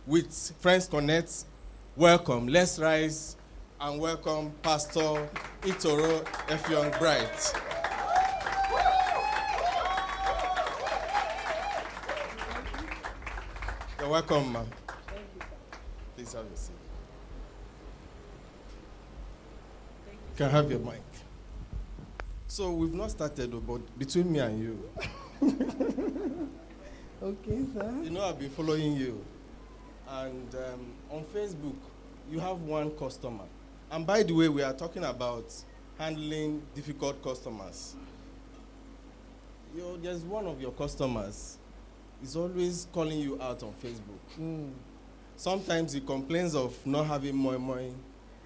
with Friendsconnect. Welcome. Let's rise and welcome Pastor Itoro Effiong Bright. You're welcome, ma'am. Please have a seat. You can have your mic. So we've not started, but between me and you, Okay, sir. you know I've been following you. And on Facebook, you have one customer. And by the way, we are talking about handling difficult customers. There's one of your customers is always calling you out on Facebook. Sometimes he complains of not having money.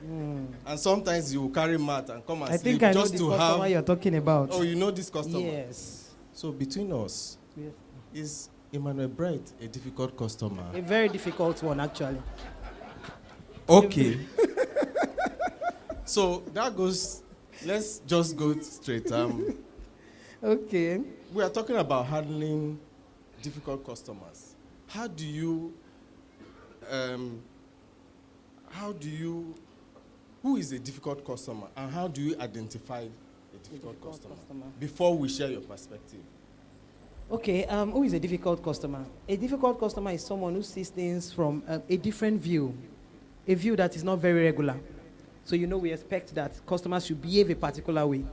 And sometimes he will carry mat and come and I sleep think I know just the to customer have. you're talking about. Oh, you know this customer? Yes. So between us, Yes. is Emmanuel Bright a difficult customer? A very difficult one, actually. Okay. So that goes, let's just go straight. Okay. We are talking about handling difficult customers. How do you, who is a difficult customer and how do you identify a difficult customer? Before we share your perspective. Okay, who is a difficult customer? A difficult customer is someone who sees things from a different view, a view that is not very regular. So we expect that customers should behave a particular way.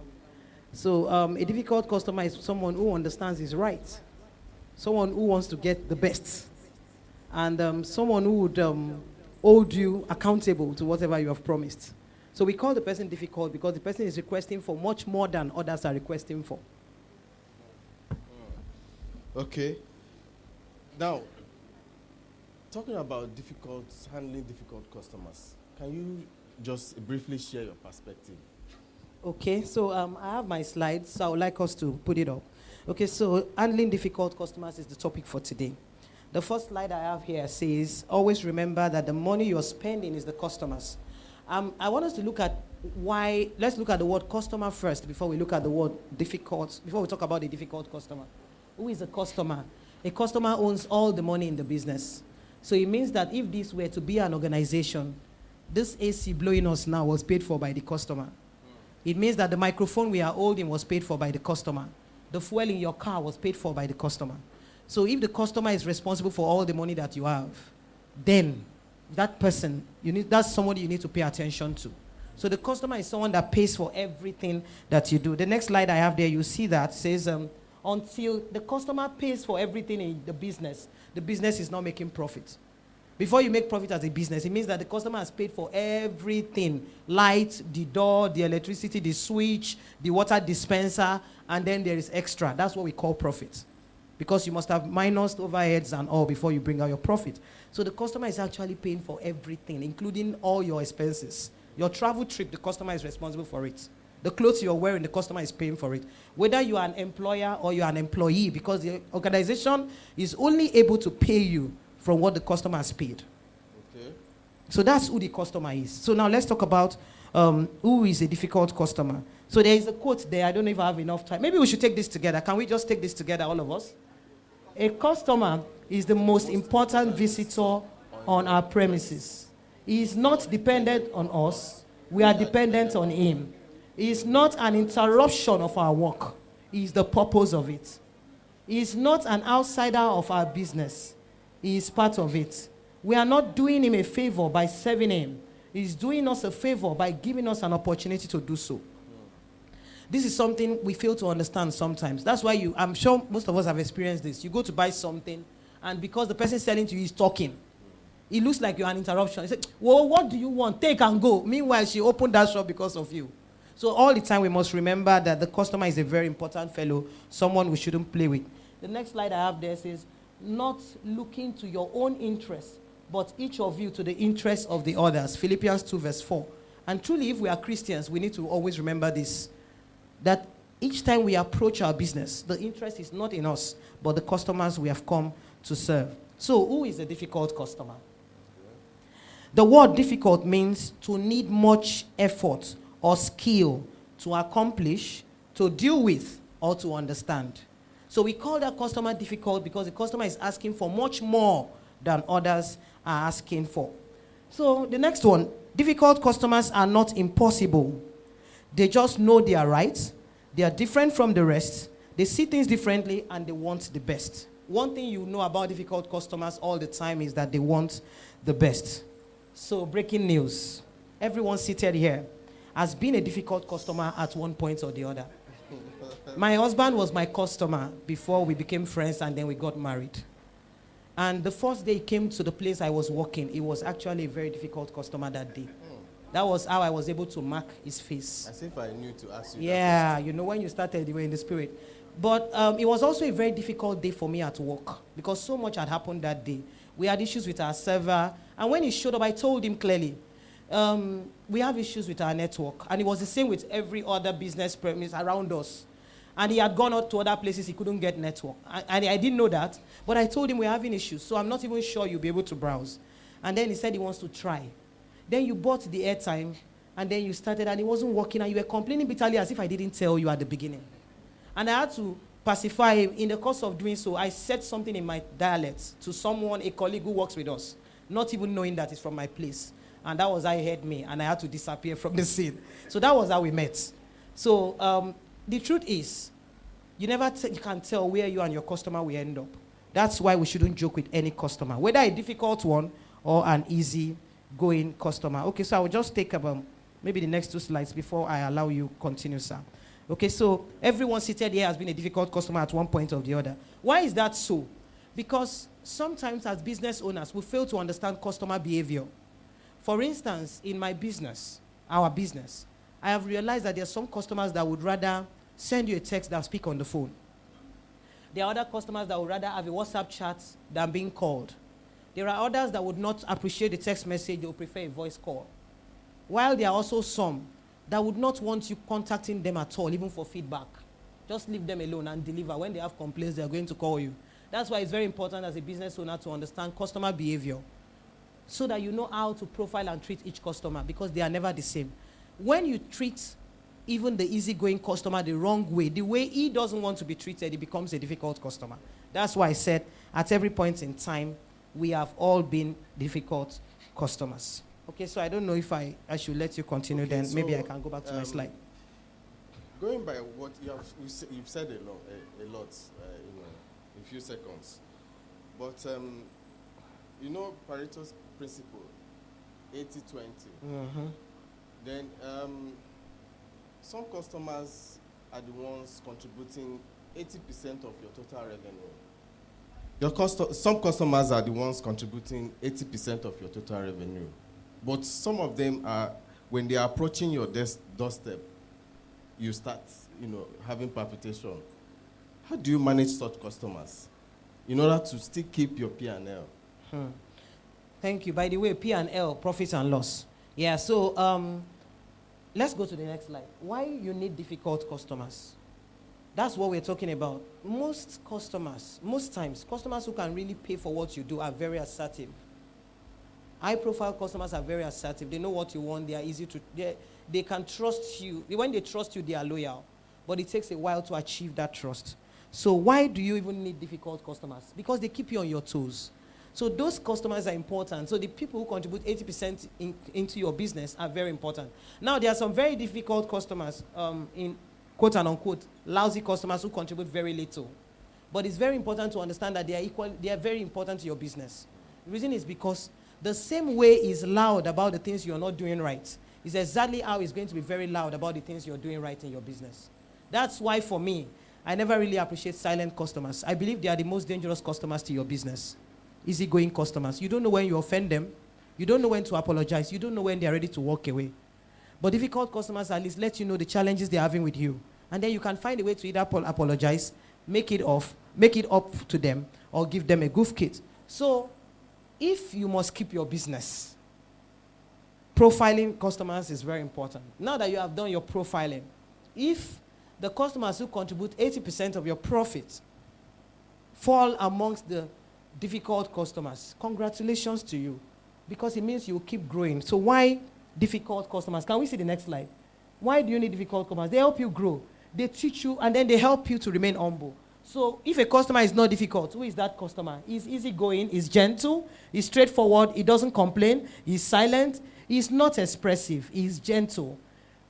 So a difficult customer is someone who understands his rights, someone who wants to get the best, and someone who would hold you accountable to whatever you have promised. So we call the person difficult because the person is requesting for much more than others are requesting for. Okay. Now, talking about handling difficult customers, can you just briefly share your perspective? Okay, so I have my slides, so I would like us to put it up. Okay, so handling difficult customers is the topic for today. The first slide I have here says, always remember that the money you're spending is the customers. I want us to look at let's look at the word customer first before we look at the word difficult, before we talk about the difficult customer. Who is a customer? A customer owns all the money in the business. So it means that if this were to be an organization, this AC blowing us now was paid for by the customer. It means that the microphone we are holding was paid for by the customer. The fuel in your car was paid for by the customer. So if the customer is responsible for all the money that you have, then that person, that's somebody you need to pay attention to. So the customer is someone that pays for everything that you do. The next slide I have there, you see that says, until the customer pays for everything in the business is not making profit. Before you make profit as a business, it means that the customer has paid for everything. Light, the door, the electricity, the switch, the water dispenser, and then there is extra. That's what we call profit. Because you must have minus overheads and all before you bring out your profit. So the customer is actually paying for everything, including all your expenses. Your travel trip, the customer is responsible for it. The clothes you're wearing, the customer is paying for it. Whether you are an employer or you are an employee, because the organization is only able to pay you from what the customer has paid. Okay. So that's who the customer is. So now let's talk about who is a difficult customer. So there is a quote there. I don't know if I have enough time. Maybe we should take this together. Can we just take this together, all of us? A customer is the most important visitor on our premises. He is not dependent on us. We are dependent on him. He is not an interruption of our work. He is the purpose of it. He is not an outsider of our business. He is part of it. We are not doing him a favor by serving him. He is doing us a favor by giving us an opportunity to do so. This is something we fail to understand sometimes. That's why I'm sure most of us have experienced this. You go to buy something, and because the person selling to you is talking, it looks like you're an interruption. You say, well, what do you want? Take and go. Meanwhile, she opened that shop because of you. So all the time we must remember that the customer is a very important fellow, someone we shouldn't play with. The next slide I have there says, not looking to your own interests, but each of you to the interests of the others. Philippians 2 verse 4. And truly, if we are Christians, we need to always remember this, that each time we approach our business, the interest is not in us, but the customers we have come to serve. So who is a difficult customer? The word difficult means to need much effort or skill to accomplish, to deal with, or to understand. So we call that customer difficult because the customer is asking for much more than others are asking for. So the next one, difficult customers are not impossible. They just know they are right. They are different from the rest. They see things differently and they want the best. One thing you know about difficult customers all the time is that they want the best. So breaking news. Everyone seated here has been a difficult customer at one point or the other. My husband was my customer before we became friends and then we got married. And the first day he came to the place I was working, it was actually a very difficult customer that day. That was how I was able to mark his face. As if I knew to ask you. Yeah, you know, when you started, you were in the spirit. But it was also a very difficult day for me at work because so much had happened that day. We had issues with our server. And when he showed up, I told him clearly, we have issues with our network. And it was the same with every other business premise around us. And he had gone out to other places, he couldn't get network. And I didn't know that, but I told him we're having issues, so I'm not even sure you'll be able to browse. And then he said he wants to try. Then you bought the airtime, and then you started, and it wasn't working, and you were complaining bitterly as if I didn't tell you at the beginning. And I had to pacify him. In the course of doing so, I said something in my dialect to someone, a colleague who works with us, not even knowing that it's from my place. And that was how he heard me, and I had to disappear from the scene. So that was how we met. So the truth is, you can tell where you and your customer will end up. That's why we shouldn't joke with any customer, whether a difficult one or an easy-going customer. Okay, so I will just take about maybe the next 2 slides before I allow you continue, sir. Okay, so everyone seated here has been a difficult customer at one point or the other. Why is that so? Because sometimes as business owners, we fail to understand customer behavior. For instance, in my business, our business, I have realized that there are some customers that would rather send you a text than speak on the phone. There are other customers that would rather have a WhatsApp chat than being called. There are others that would not appreciate the text message, they would prefer a voice call. While there are also some that would not want you contacting them at all, even for feedback. Just leave them alone and deliver. When they have complaints, they are going to call you. That's why it's very important as a business owner to understand customer behavior so that you know how to profile and treat each customer because they are never the same. When you treat even the easygoing customer the wrong way, the way he doesn't want to be treated, he becomes a difficult customer. That's why I said at every point in time, we have all been difficult customers. Okay, so I don't know if I should let you continue, okay, then so maybe I can go back to my slide. Going by what you've said a lot in a few seconds. But, Pareto's principle, 80-20. Mm-hmm. Then some customers are the ones contributing 80% of your total revenue. Some customers are the ones contributing 80% of your total revenue. But some of them are, when they are approaching your doorstep, you start, having palpitation. How do you manage such customers in order to still keep your P&L? Thank you. By the way, P&L, profit and loss. Yeah, so let's go to the next slide. Why you need difficult customers? That's what we're talking about. Most times, customers who can really pay for what you do are very assertive. High-profile customers are very assertive. They know what you want. They are easy to... They can trust you. When they trust you, they are loyal. But it takes a while to achieve that trust. So why do you even need difficult customers? Because they keep you on your toes. So those customers are important. So the people who contribute 80% into your business are very important. Now, there are some very difficult customers, in quote and unquote, lousy customers who contribute very little. But it's very important to understand that they are very important to your business. The reason is because the same way is loud about the things you're not doing right is exactly how it's going to be very loud about the things you're doing right in your business. That's why, for me, I never really appreciate silent customers. I believe they are the most dangerous customers to your business. Easygoing customers. You don't know when you offend them. You don't know when to apologize. You don't know when they're ready to walk away. But difficult customers at least let you know the challenges they're having with you. And then you can find a way to either apologize, make it up to them, or give them a goof kit. So, if you must keep your business, profiling customers is very important. Now that you have done your profiling, if the customers who contribute 80% of your profit fall amongst the difficult customers, congratulations to you, because it means you will keep growing. So why difficult customers? Can we see the next slide? Why do you need difficult customers? They help you grow. They teach you, and then they help you to remain humble. So if a customer is not difficult, who is that customer? He's easygoing, he's gentle, he's straightforward, he doesn't complain, he's silent, he's not expressive, he's gentle.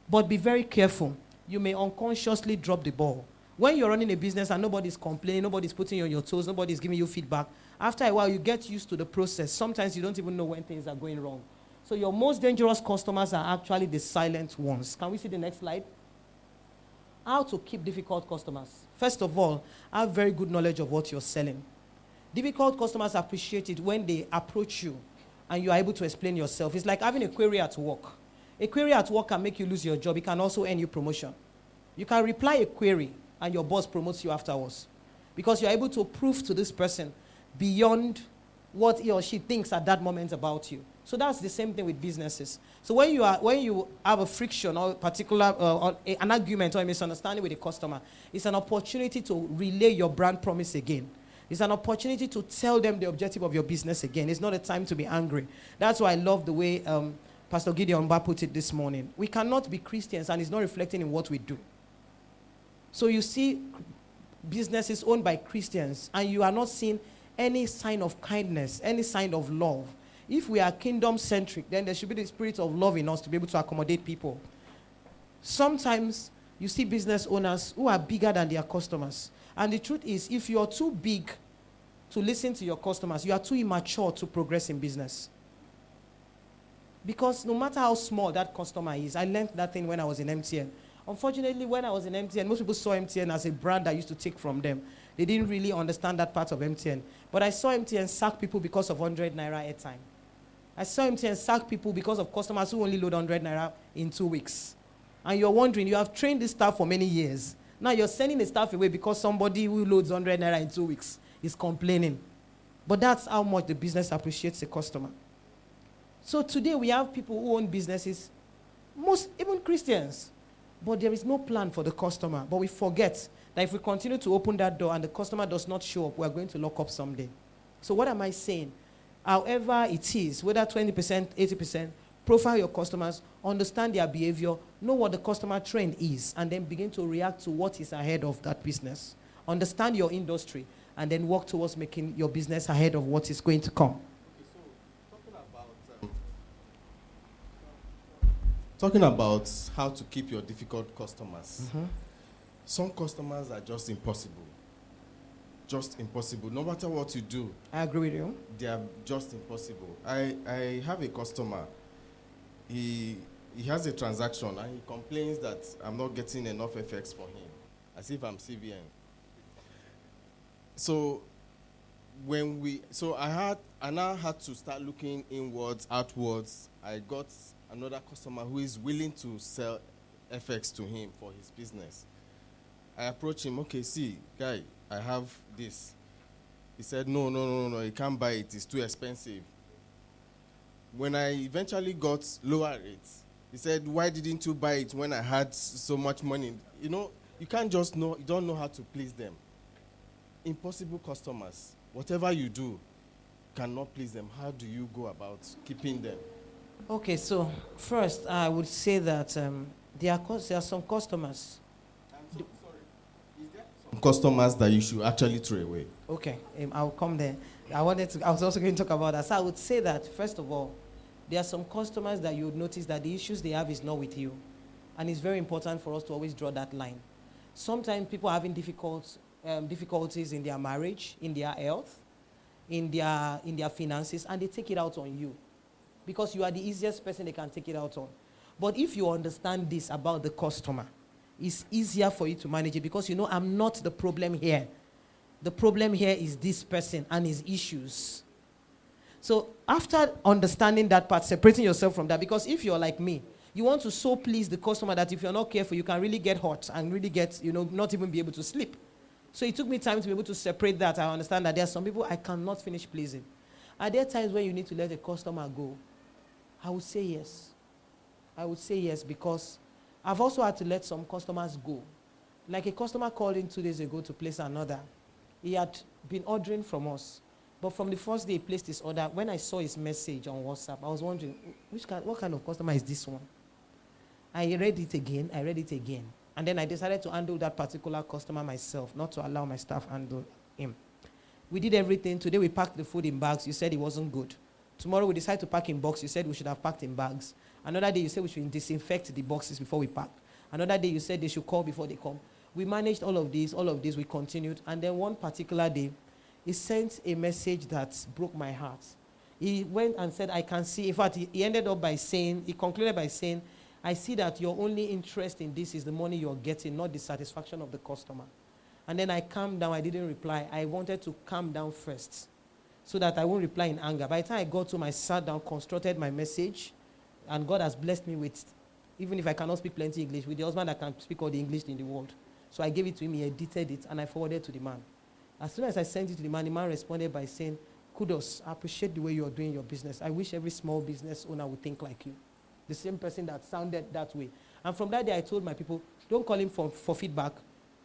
But be very careful. You may unconsciously drop the ball. When you're running a business and nobody's complaining, nobody's putting you on your toes, nobody's giving you feedback, after a while you get used to the process. Sometimes you don't even know when things are going wrong. So your most dangerous customers are actually the silent ones. Can we see the next slide? How to keep difficult customers. First of all, have very good knowledge of what you're selling. Difficult customers appreciate it when they approach you and you are able to explain yourself. It's like having a query at work. A query at work can make you lose your job. It can also earn you promotion. You can reply a query and your boss promotes you afterwards because you're able to prove to this person beyond what he or she thinks at that moment about you. So that's the same thing with businesses. So when you have a friction or an argument or a misunderstanding with a customer, it's an opportunity to relay your brand promise again. It's an opportunity to tell them the objective of your business again. It's not a time to be angry. That's why I love the way Pastor Gideon Ba put it this morning. We cannot be Christians and it's not reflecting in what we do. So you see businesses owned by Christians and you are not seeing any sign of kindness, any sign of love. If we are kingdom-centric, then there should be the spirit of love in us to be able to accommodate people. Sometimes you see business owners who are bigger than their customers. And the truth is, if you're too big to listen to your customers, you are too immature to progress in business. Because no matter how small that customer is, I learned that thing when I was in MTN. Unfortunately, when I was in MTN, most people saw MTN as a brand that used to take from them. They didn't really understand that part of MTN. But I saw MTN sack people because of 100 naira airtime. I saw MTN sack people because of customers who only load 100 naira in 2 weeks. And you're wondering, you have trained this staff for many years. Now you're sending the staff away because somebody who loads 100 naira in 2 weeks is complaining. But that's how much the business appreciates the customer. So today we have people who own businesses, even Christians, but there is no plan for the customer. But we forget that if we continue to open that door and the customer does not show up, we're going to lock up someday. So what am I saying? However it is, whether 20%, 80%, profile your customers, understand their behavior, know what the customer trend is, and then begin to react to what is ahead of that business. Understand your industry, and then work towards making your business ahead of what is going to come. Talking about how to keep your difficult customers. Mm-hmm. Some customers are just impossible. Just impossible. No matter what you do. I agree with you. They are just impossible. I have a customer. He has a transaction and he complains that I'm not getting enough FX for him, as if I'm CBN. So I now had to start looking inwards, outwards. I got another customer who is willing to sell FX to him for his business. I approached him, okay, see, guy, I have this. He said, no, you can't buy it, it's too expensive. When I eventually got lower rates, he said, why didn't you buy it when I had so much money? You know, you don't know how to please them. Impossible customers, whatever you do, cannot please them. How do you go about keeping them? Okay, so first I would say that there are some customers. Customers that you should actually throw away. Okay, I'll come there. I was also going to talk about that. So I would say that, first of all, there are some customers that you would notice that the issues they have is not with you. And it's very important for us to always draw that line. Sometimes people are having difficulties in their marriage, in their health, in their finances, and they take it out on you. Because you are the easiest person they can take it out on. But if you understand this about the customer, it's easier for you to manage it because you know I'm not the problem here. The problem here is this person and his issues. So after understanding that part, separating yourself from that, because if you're like me, you want to so please the customer that if you're not careful, you can really get hot and really get, not even be able to sleep. So it took me time to be able to separate that. I understand that there are some people I cannot finish pleasing. Are there times when you need to let a customer go? I would say yes. I would say yes because I've also had to let some customers go. Like a customer called in 2 days ago to place an order. He had been ordering from us. But from the first day he placed his order, when I saw his message on WhatsApp, I was wondering, what kind of customer is this one? I read it again. And then I decided to handle that particular customer myself, not to allow my staff handle him. We did everything. Today we packed the food in bags. You said it wasn't good. Tomorrow we decided to pack in boxes. You said we should have packed in bags. Another day you said we should disinfect the boxes before we pack. Another day you said they should call before they come. We managed all of this, we continued. And then one particular day, he sent a message that broke my heart. He went and said, I can see, in fact, he ended up by saying, he concluded by saying, I see that your only interest in this is the money you're getting, not the satisfaction of the customer. And then I calmed down, I didn't reply. I wanted to calm down first so that I won't reply in anger. By the time I got to I sat down, constructed my message, and God has blessed me with, even if I cannot speak plenty English, with the husband that can speak all the English in the world. So I gave it to him, he edited it, and I forwarded it to the man. As soon as I sent it to the man responded by saying, kudos, I appreciate the way you're doing your business. I wish every small business owner would think like you. The same person that sounded that way. And from that day, I told my people, don't call him for feedback.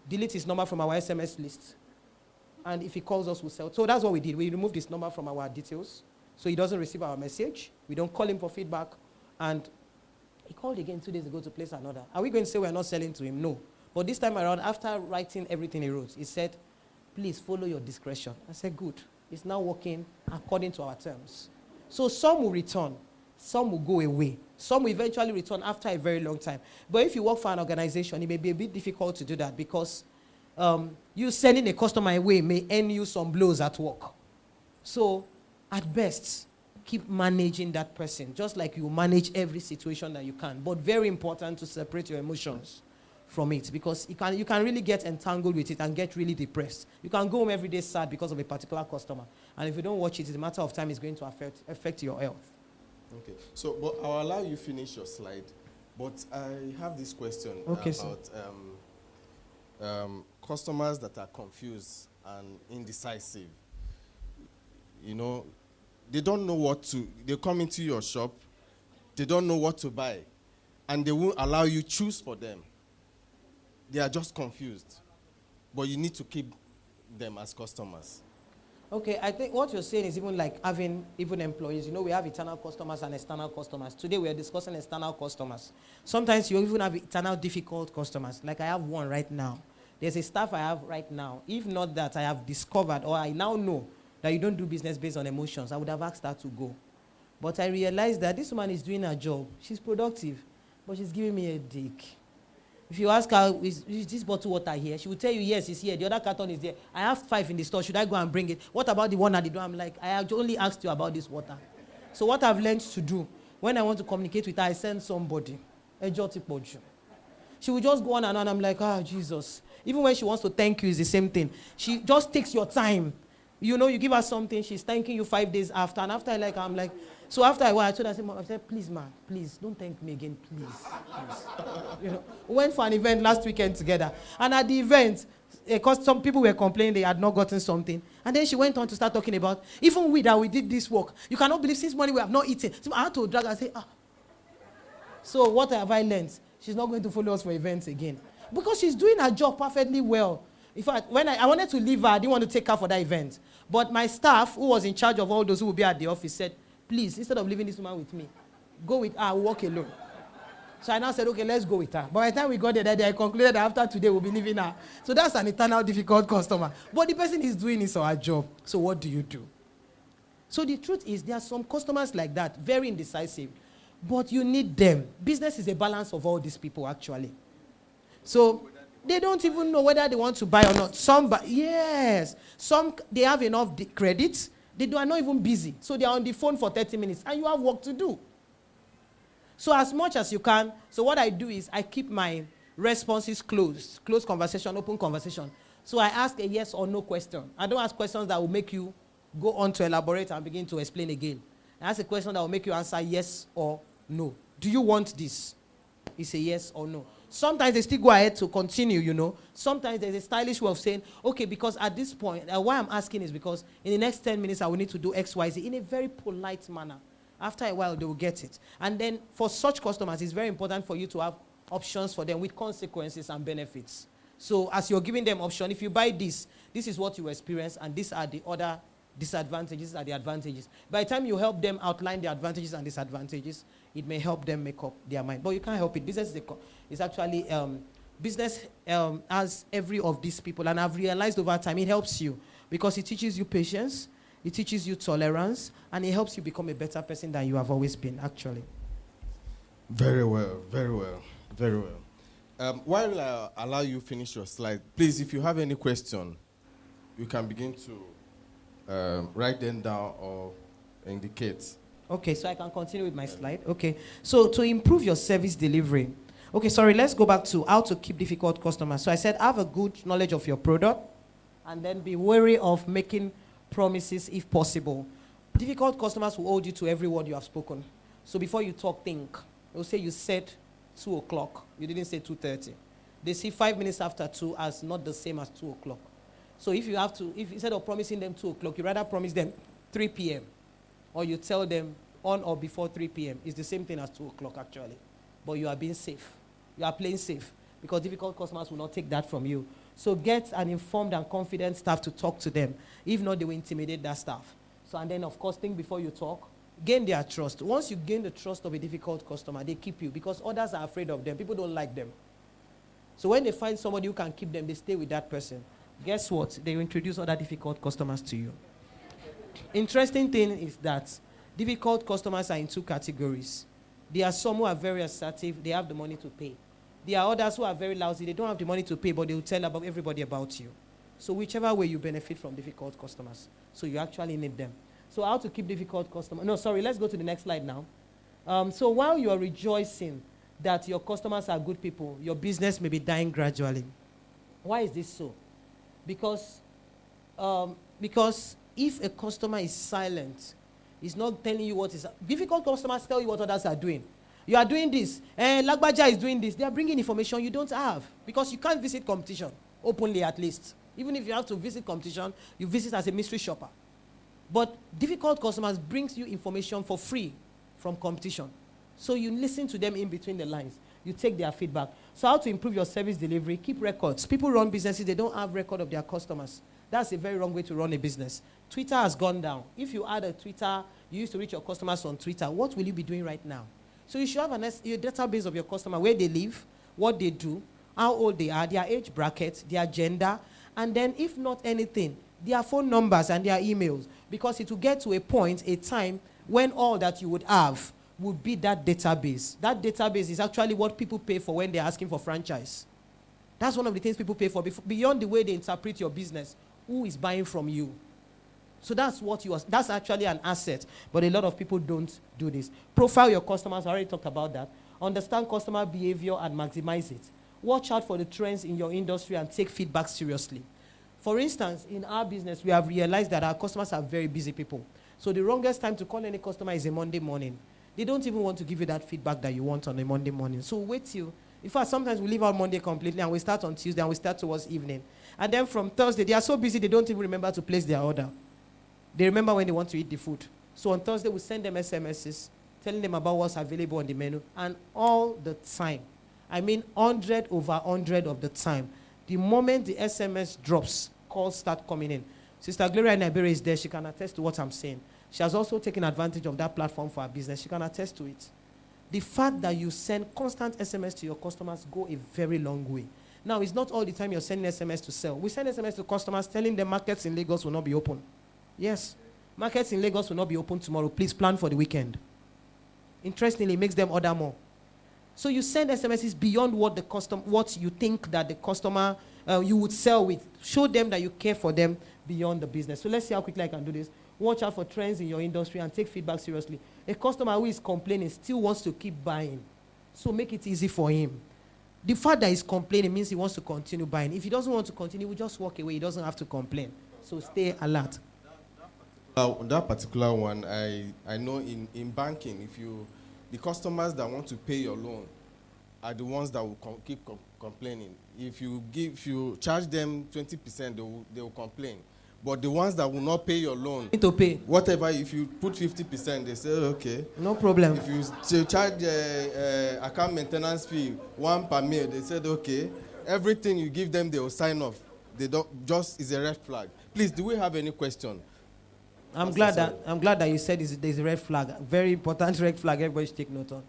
Delete his number from our SMS list. And if he calls us, we'll sell. So that's what we did. We removed his number from our details, so he doesn't receive our message. We don't call him for feedback. And he called again 2 days ago to place an order. Are we going to say we're not selling to him? No. But this time around, after writing everything he wrote, he said, please follow your discretion. I said, good. It's now working according to our terms. So some will return. Some will go away. Some will eventually return after a very long time. But if you work for an organization, it may be a bit difficult to do that because you sending a customer away may earn you some blows at work. So at best, keep managing that person, just like you manage every situation that you can. But very important to separate your emotions from it because you can really get entangled with it and get really depressed. You can go home every day sad because of a particular customer. And if you don't watch it, it's a matter of time it's going to affect your health. Okay, so but I'll allow you finish your slide, but I have this question about customers that are confused and indecisive. You know, they don't know what to, they come into your shop, they don't know what to buy, and they won't allow you choose for them. They are just confused, but you need to keep them as customers. Okay, I think what you're saying is even like having even employees. You know, we have internal customers and external customers. Today we are discussing external customers. Sometimes you even have internal difficult customers. Like I have one right now. There's a staff I have right now. If not that, I have discovered or I now know that you don't do business based on emotions, I would have asked her to go. But I realized that this woman is doing her job. She's productive, but she's giving me a dick. If you ask her, is this bottle water here? She will tell you, yes, it's here. The other carton is there. I have 5 in the store. Should I go and bring it? What about the one at the door? I'm like, I have only asked you about this water. So what I've learned to do, when I want to communicate with her, I send somebody. She will just go on and on. I'm like, Jesus. Even when she wants to thank you, it's the same thing. She just takes your time. You know, you give her something, she's thanking you 5 days after. And after, I'm like, so after a while, I told her, I said, please, man, please, don't thank me again, please. You know, we went for an event last weekend together. And at the event, because some people were complaining they had not gotten something. And then she went on to start talking about, even we that we did this work, you cannot believe since morning we have not eaten. So I had to drag her and say, So what have I learned? She's not going to follow us for events again. Because she's doing her job perfectly well. In fact, when I wanted to leave her, I didn't want to take her for that event. But my staff, who was in charge of all those who would be at the office, said, please, instead of leaving this woman with me, go with her, I'll walk alone. So I now said, okay, let's go with her. But by the time we got there, that day, I concluded that after today, we'll be leaving her. So that's an eternal difficult customer. But the person is doing his or her job. So what do you do? So the truth is, there are some customers like that, very indecisive. But you need them. Business is a balance of all these people, actually. So they don't even know whether they want to buy or not. Some, yes. Some, they have enough credits. They are not even busy. So they are on the phone for 30 minutes, and you have work to do. So as much as you can, so what I do is I keep my responses closed. Closed conversation, open conversation. So I ask a yes or no question. I don't ask questions that will make you go on to elaborate and begin to explain again. I ask a question that will make you answer yes or no. Do you want this? It's a yes or no. Sometimes they still go ahead to continue, you know. Sometimes there's a stylish way of saying, okay, because at this point, why I'm asking is because in the next 10 minutes, I will need to do X, Y, Z in a very polite manner. After a while, they will get it. And then for such customers, it's very important for you to have options for them with consequences and benefits. So as you're giving them option, if you buy this, this is what you experience, and these are the other disadvantages, these are the advantages. By the time you help them outline the advantages and disadvantages, it may help them make up their mind. But you can't help it. Business is actually business has every of these people, and I've realized over time it helps you because it teaches you patience, it teaches you tolerance, and it helps you become a better person than you have always been, actually. Very well, very well, very well. While I allow you finish your slide, please, if you have any question, you can begin to write them down or indicate. Okay, so I can continue with my slide. Okay, so to improve your service delivery. Okay, sorry, let's go back to how to keep difficult customers. So I said have a good knowledge of your product and then be wary of making promises if possible. Difficult customers will hold you to every word you have spoken. So before you talk, think. They'll say you said 2 o'clock. You didn't say 2:30. They see 5 minutes after 2 as not the same as 2 o'clock. So if instead of promising them 2 o'clock, you rather promise them 3 p.m. or you tell them on or before 3 p.m. It's the same thing as 2 o'clock actually. But you are being safe. You are playing safe because difficult customers will not take that from you. So get an informed and confident staff to talk to them. If not, they will intimidate that staff. So and then, of course, think before you talk. Gain their trust. Once you gain the trust of a difficult customer, they keep you because others are afraid of them. People don't like them. So when they find somebody who can keep them, they stay with that person. Guess what? They will introduce other difficult customers to you. Interesting thing is that difficult customers are in 2 categories. There are some who are very assertive. They have the money to pay. There are others who are very lousy. They don't have the money to pay, but they will tell everybody about you. So whichever way you benefit from difficult customers. So you actually need them. So how to keep difficult customers? No, sorry, let's go to the next slide now. So while you are rejoicing that your customers are good people, your business may be dying gradually. Why is this so? Because if a customer is silent, he's not telling you what is... Difficult customers tell you what others are doing. You are doing this. Lagbaja is doing this. They are bringing information you don't have because you can't visit competition, openly at least. Even if you have to visit competition, you visit as a mystery shopper. But difficult customers brings you information for free from competition. So you listen to them in between the lines. You take their feedback. So how to improve your service delivery? Keep records. People run businesses, they don't have record of their customers. That's a very wrong way to run a business. Twitter has gone down. If you add a Twitter, you used to reach your customers on Twitter, what will you be doing right now? So you should have a database of your customer, where they live, what they do, how old they are, their age bracket, their gender, and then if not anything, their phone numbers and their emails. Because it will get to a point, a time, when all that you would have would be that database. That database is actually what people pay for when they're asking for franchise. That's one of the things people pay for, beyond the way they interpret your business. Who is buying from you? So that's that's actually an asset, but a lot of people don't do this. Profile your customers, I already talked about that. Understand customer behavior and maximize it. Watch out for the trends in your industry and take feedback seriously. For instance, in our business, we have realized that our customers are very busy people. So the wrongest time to call any customer is a Monday morning. They don't even want to give you that feedback that you want on a Monday morning. So wait till, in fact, sometimes we leave out Monday completely and we start on Tuesday and we start towards evening. And then from Thursday, they are so busy they don't even remember to place their order. They remember when they want to eat the food. So on Thursday, we send them SMSs, telling them about what's available on the menu. And all the time, I mean 100 over 100 of the time, the moment the SMS drops, calls start coming in. Sister Gloria in Iberia is there. She can attest to what I'm saying. She has also taken advantage of that platform for her business. She can attest to it. The fact that you send constant SMS to your customers go a very long way. Now, it's not all the time you're sending SMS to sell. We send SMS to customers telling them markets in Lagos will not be open. Yes. Markets in Lagos will not be open tomorrow. Please plan for the weekend. Interestingly, it makes them order more. So you send SMSs beyond what you think that the customer you would sell with. Show them that you care for them beyond the business. So let's see how quickly I can do this. Watch out for trends in your industry and take feedback seriously. A customer who is complaining still wants to keep buying. So make it easy for him. The fact that he's complaining means he wants to continue buying. If he doesn't want to continue, he will just walk away. He doesn't have to complain. So stay alert. That particular one, I know in banking, the customers that want to pay your loan are the ones that will keep complaining. If you charge them 20%, they will complain. But the ones that will not pay your loan, need to pay. Whatever, if you put 50%, they say, okay. No problem. If you charge account maintenance fee, 1 per mail, they said, okay. Everything you give them, they will sign off. They don't, just is a red flag. Please, do we have any question? I'm glad that you said there's a red flag. Very important red flag everybody should take note on.